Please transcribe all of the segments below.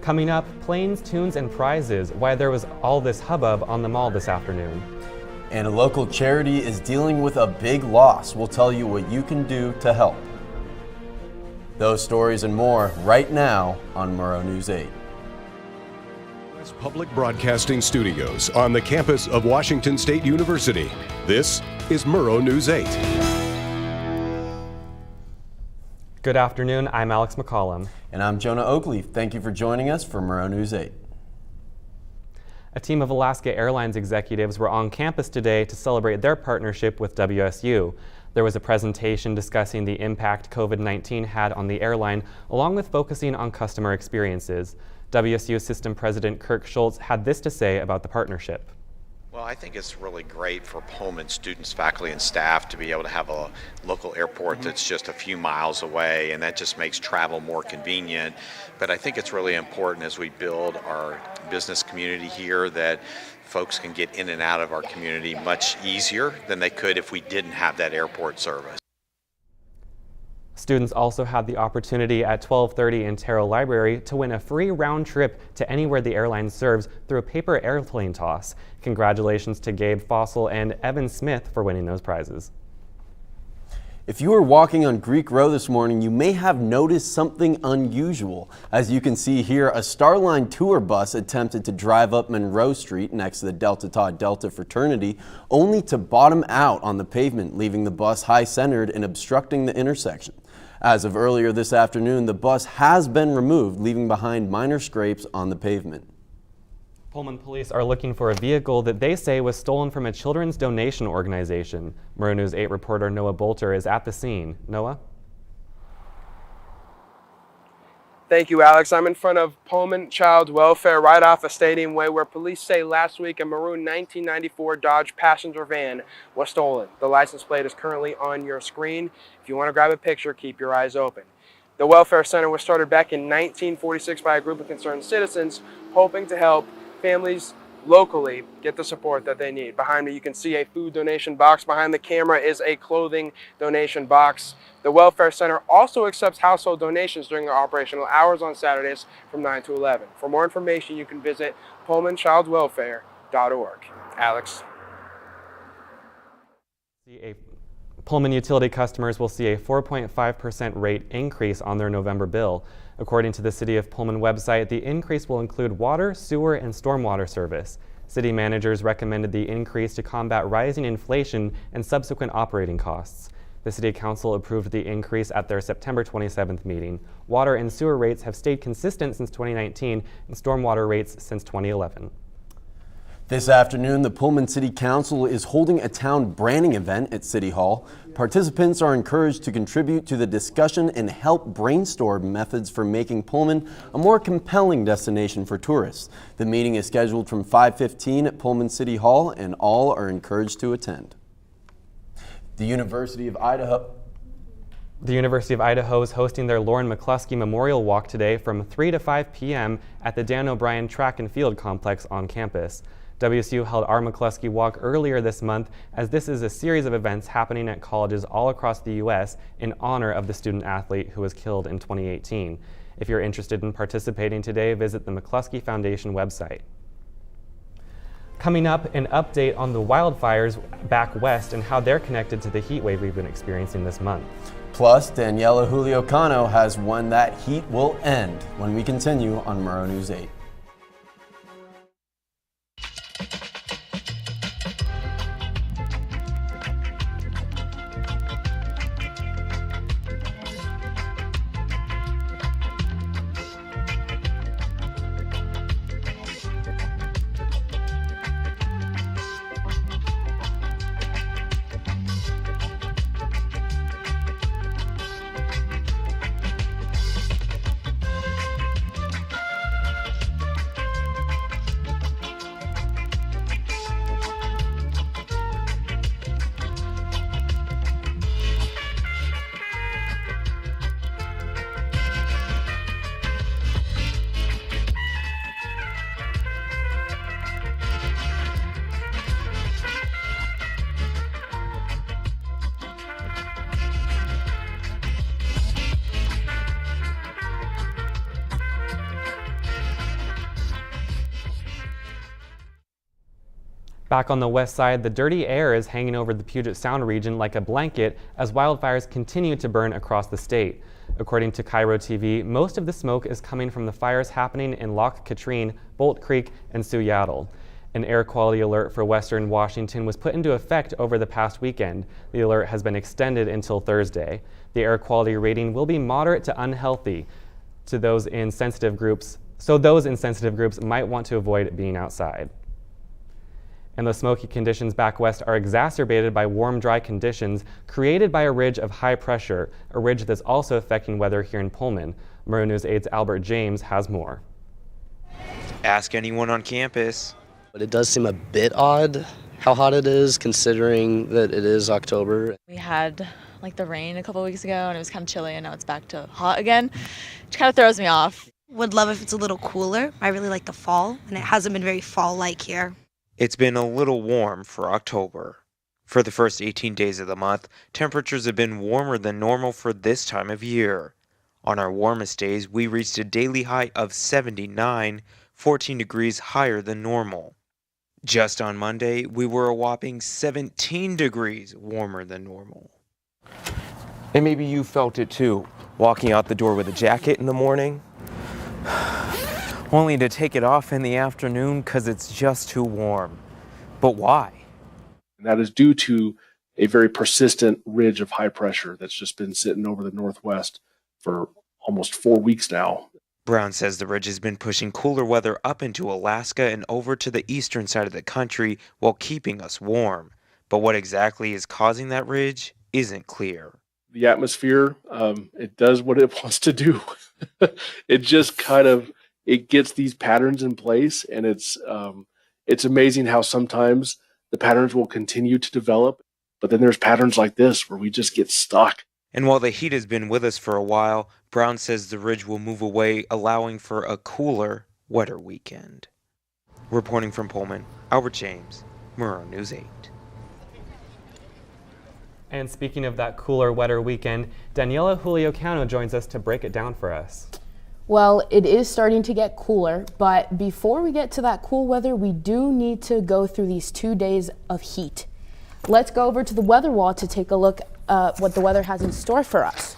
Coming up, planes, tunes, and prizes, why there was all this hubbub on the mall this afternoon. And a local charity is dealing with a big loss. We'll tell you what you can do to help. Those stories and more right now on Murrow News 8. Public Broadcasting Studios on the campus of Washington State University. This is Murrow News 8. Good afternoon, I'm Alex McCollum. And I'm Jonah Oakley. Thank you for joining us for Murrow News 8. A team of Alaska Airlines executives were on campus today to celebrate their partnership with WSU. There was a presentation discussing the impact COVID-19 had on the airline, along with focusing on customer experiences. WSU System President Kirk Schultz had this to say about the partnership. Well, I think it's really great for Pullman students, faculty, and staff to be able to have a local airport that's just a few miles away, and that just makes travel more convenient. But I think it's really important as we build our business community here that folks can get in and out of our community much easier than they could if we didn't have that airport service. Students also had the opportunity at 12:30 in Terrell Library to win a free round trip to anywhere the airline serves through a paper airplane toss. Congratulations to Gabe Fossil and Evan Smith for winning those prizes. If you were walking on Greek Row this morning, you may have noticed something unusual. As you can see here, a Starline tour bus attempted to drive up Monroe Street next to the Delta Tau Delta fraternity, only to bottom out on the pavement, leaving the bus high-centered and obstructing the intersection. As of earlier this afternoon, the bus has been removed, leaving behind minor scrapes on the pavement. Pullman police are looking for a vehicle that they say was stolen from a children's donation organization. Murrow News 8 reporter Noah Bolter is at the scene. Noah? Thank you, Alex. I'm in front of Pullman Child Welfare right off of Stadium Way, where police say last week a maroon 1994 Dodge passenger van was stolen. The license plate is currently on your screen. If you want to grab a picture, keep your eyes open. The Welfare Center was started back in 1946 by a group of concerned citizens hoping to help families locally get the support that they need. Behind me you can see a food donation box. Behind the camera is a clothing donation box. The Welfare Center also accepts household donations during their operational hours on Saturdays from 9 to 11. For more information you can visit pullmanchildwelfare.org. Alex. Pullman utility customers will see a 4.5% rate increase on their November bill. According to the City of Pullman website, the increase will include water, sewer, and stormwater service. City managers recommended the increase to combat rising inflation and subsequent operating costs. The City Council approved the increase at their September 27th meeting. Water and sewer rates have stayed consistent since 2019 and stormwater rates since 2011. This afternoon, the Pullman City Council is holding a town branding event at City Hall. Participants are encouraged to contribute to the discussion and help brainstorm methods for making Pullman a more compelling destination for tourists. The meeting is scheduled from 5:15 at Pullman City Hall, and all are encouraged to attend. The University of Idaho is hosting their Lauren McCluskey Memorial Walk today from 3 to 5 p.m. at the Dan O'Brien Track and Field Complex on campus. WSU held our McCluskey Walk earlier this month, as this is a series of events happening at colleges all across the U.S. in honor of the student athlete who was killed in 2018. If you're interested in participating today, visit the McCluskey Foundation website. Coming up, an update on the wildfires back west and how they're connected to the heat wave we've been experiencing this month. Plus, Daniela Julio Cano has one that heat will end when we continue on Murrow News 8. Back on the west side, the dirty air is hanging over the Puget Sound region like a blanket as wildfires continue to burn across the state. According to Cairo TV, most of the smoke is coming from the fires happening in Loch Katrine, Bolt Creek, and Seattle. An air quality alert for western Washington was put into effect over the past weekend. The alert has been extended until Thursday. The air quality rating will be moderate to unhealthy to those in sensitive groups, so those in sensitive groups might want to avoid being outside. And the smoky conditions back west are exacerbated by warm, dry conditions created by a ridge of high pressure, a ridge that's also affecting weather here in Pullman. Murrow News 8's Albert James has more. Ask anyone on campus. But it does seem a bit odd how hot it is considering that it is October. We had like the rain a couple weeks ago and it was kind of chilly, and now it's back to hot again, which kind of throws me off. Would love if it's a little cooler. I really like the fall, and it hasn't been very fall-like here. It's been a little warm for October. For the first 18 days of the month, temperatures have been warmer than normal for this time of year. On our warmest days, we reached a daily high of 79, 14 degrees higher than normal. Just on Monday, we were a whopping 17 degrees warmer than normal. And maybe you felt it too, walking out the door with a jacket in the morning, only to take it off in the afternoon because it's just too warm. But why? And that is due to a very persistent ridge of high pressure that's just been sitting over the northwest for almost 4 weeks now. Brown says the ridge has been pushing cooler weather up into Alaska and over to the eastern side of the country while keeping us warm. But what exactly is causing that ridge isn't clear. The atmosphere, it does what it wants to do. It just kind of, it gets these patterns in place, and it's amazing how sometimes the patterns will continue to develop, but then there's patterns like this where we just get stuck. And while the heat has been with us for a while, Brown says the ridge will move away, allowing for a cooler, wetter weekend. Reporting from Pullman, Albert James, Murrow News 8. And speaking of that cooler, wetter weekend, Daniela Juliocano joins us to break it down for us. Well, it is starting to get cooler, but before we get to that cool weather, we do need to go through these 2 days of heat. Let's go over to the weather wall to take a look at what the weather has in store for us.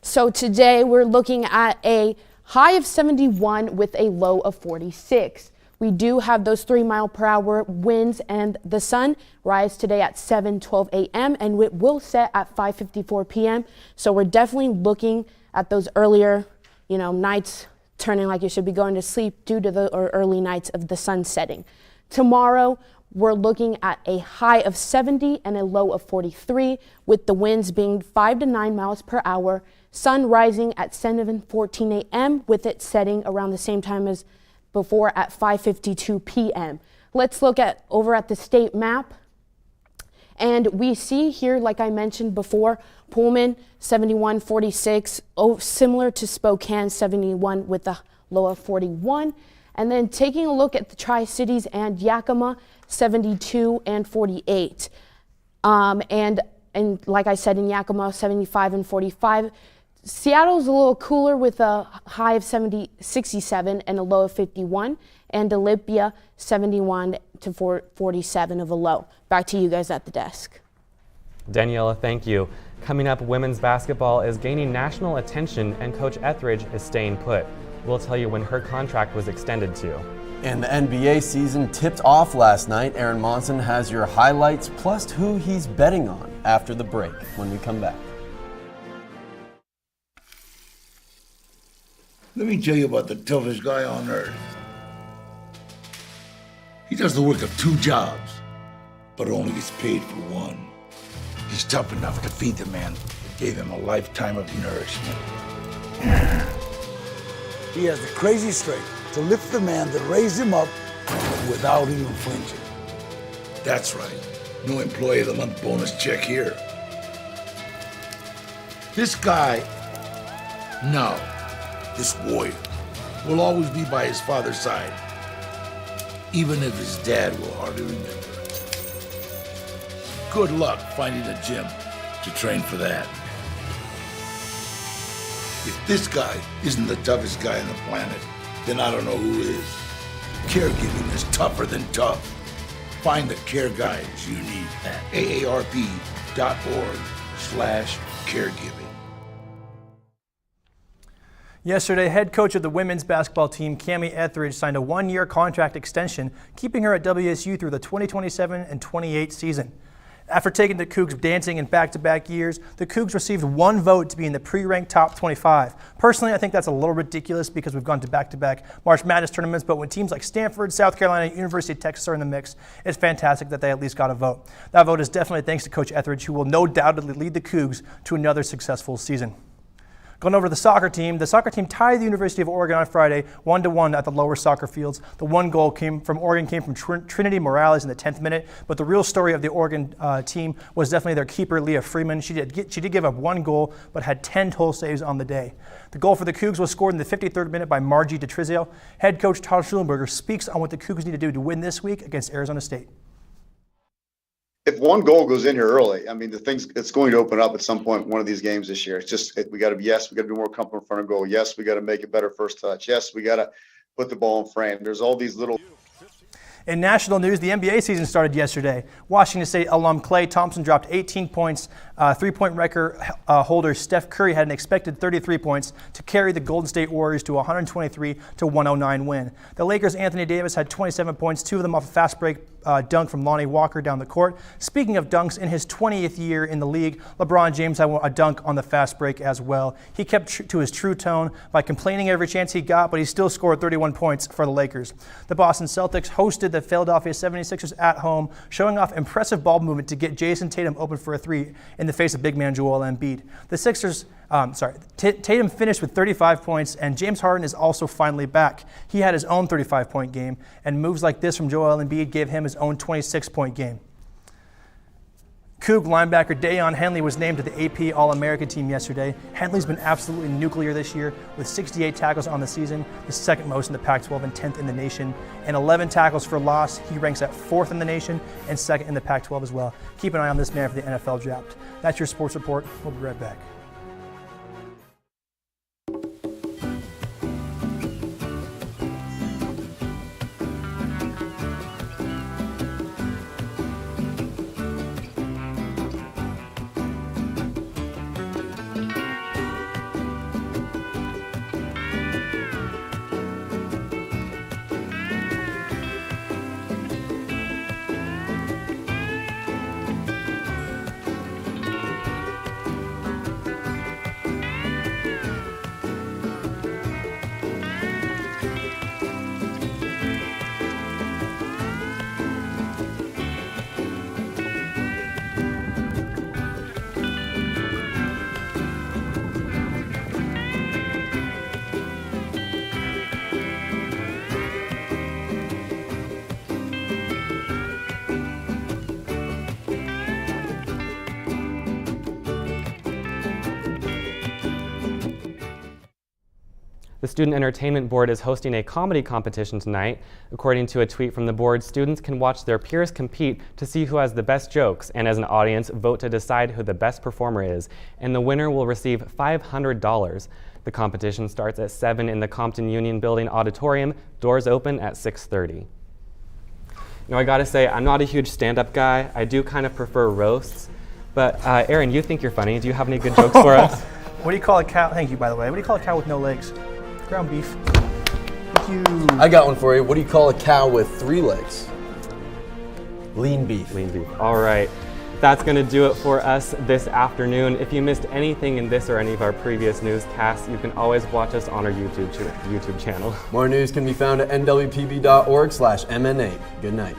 So today we're looking at a high of 71 with a low of 46. We do have those 3-mile-per-hour winds, and the sun rise today at 7:12 a.m. and it will set at 5:54 p.m. So we're definitely looking at those earlier, nights turning like you should be going to sleep due to the early nights of the sun setting. Tomorrow, we're looking at a high of 70 and a low of 43, with the winds being 5 to 9 miles per hour, sun rising at 7:14 a.m. with it setting around the same time as before at 5:52 p.m. Let's look over at the state map. And we see here, like I mentioned before, Pullman 71, 46, similar to Spokane 71 with a low of 41. And then taking a look at the Tri-Cities and Yakima 72 and 48. And like I said, in Yakima 75 and 45. Seattle's a little cooler with a high of 67 and a low of 51, and Olympia 71 to 47 of a low. Back to you guys at the desk. Daniela, thank you. Coming up, women's basketball is gaining national attention, and Coach Etheridge is staying put. We'll tell you when her contract was extended to. And the NBA season tipped off last night. Aaron Monson has your highlights plus who he's betting on after the break when we come back. Let me tell you about the toughest guy on earth. He does the work of 2 jobs, but only gets paid for one. He's tough enough to feed the man that gave him a lifetime of nourishment. He has the crazy strength to lift the man that raised him up without even flinching. That's right. No employee of the month bonus check here. This guy, no. This warrior will always be by his father's side, even if his dad will hardly remember. Good luck finding a gym to train for that. If this guy isn't the toughest guy on the planet, then I don't know who is. Caregiving is tougher than tough. Find the care guides you need at aarp.org/caregiving. Yesterday, head coach of the women's basketball team, Cammie Etheridge, signed a one-year contract extension, keeping her at WSU through the 2027 and 28 season. After taking the Cougs dancing in back-to-back years, the Cougs received one vote to be in the pre-ranked top 25. Personally, I think that's a little ridiculous because we've gone to back-to-back March Madness tournaments, but when teams like Stanford, South Carolina, University of Texas are in the mix, it's fantastic that they at least got a vote. That vote is definitely thanks to Coach Etheridge, who will no doubtedly lead the Cougs to another successful season. Going over to the soccer team tied the University of Oregon on Friday 1-1 at the lower soccer fields. The one goal came from Trinity Morales in the 10th minute, but the real story of the Oregon team was definitely their keeper, Leah Freeman. She did give up one goal, but had 10 total saves on the day. The goal for the Cougs was scored in the 53rd minute by Margie DeTrizio. Head coach Todd Schulenberger speaks on what the Cougs need to do to win this week against Arizona State. If one goal goes in here early, I mean, it's going to open up at some point one of these games this year. It's just we got to be more comfortable in front of goal. Yes, we got to make a better first touch. Yes, we got to put the ball in frame. There's all these little. In national news, the NBA season started yesterday. Washington State alum Klay Thompson dropped 18 points. Three-point record holder Steph Curry had an expected 33 points to carry the Golden State Warriors to a 123-109 win. The Lakers' Anthony Davis had 27 points, two of them off a fast break dunk from Lonnie Walker down the court. Speaking of dunks, in his 20th year in the league, LeBron James had a dunk on the fast break as well. He kept to his true tone by complaining every chance he got, but he still scored 31 points for the Lakers. The Boston Celtics hosted the Philadelphia 76ers at home, showing off impressive ball movement to get Jason Tatum open for a three in the face of big man Joel Embiid. Tatum finished with 35 points, and James Harden is also finally back. He had his own 35-point game, and moves like this from Joel Embiid gave him his own 26-point game. Coug linebacker Deion Henley was named to the AP All-American team yesterday. Henley's been absolutely nuclear this year with 68 tackles on the season, the second most in the Pac-12 and 10th in the nation, and 11 tackles for loss. He ranks at 4th in the nation and 2nd in the Pac-12 as well. Keep an eye on this man for the NFL draft. That's your sports report. We'll be right back. The Student Entertainment Board is hosting a comedy competition tonight. According to a tweet from the board, students can watch their peers compete to see who has the best jokes, and as an audience, vote to decide who the best performer is, and the winner will receive $500. The competition starts at 7 in the Compton Union Building Auditorium. Doors open at 6:30. Now, I gotta say, I'm not a huge stand-up guy. I do kind of prefer roasts, but Aaron, you think you're funny. Do you have any good jokes for us? What do you call a cow? Thank you, by the way. What do you call a cow with no legs? Ground beef. Thank you. I got one for you. What do you call a cow with 3 legs? Lean beef. Lean beef. All right. That's going to do it for us this afternoon. If you missed anything in this or any of our previous newscasts, you can always watch us on our YouTube channel. More news can be found at nwpb.org/MN8. Good night.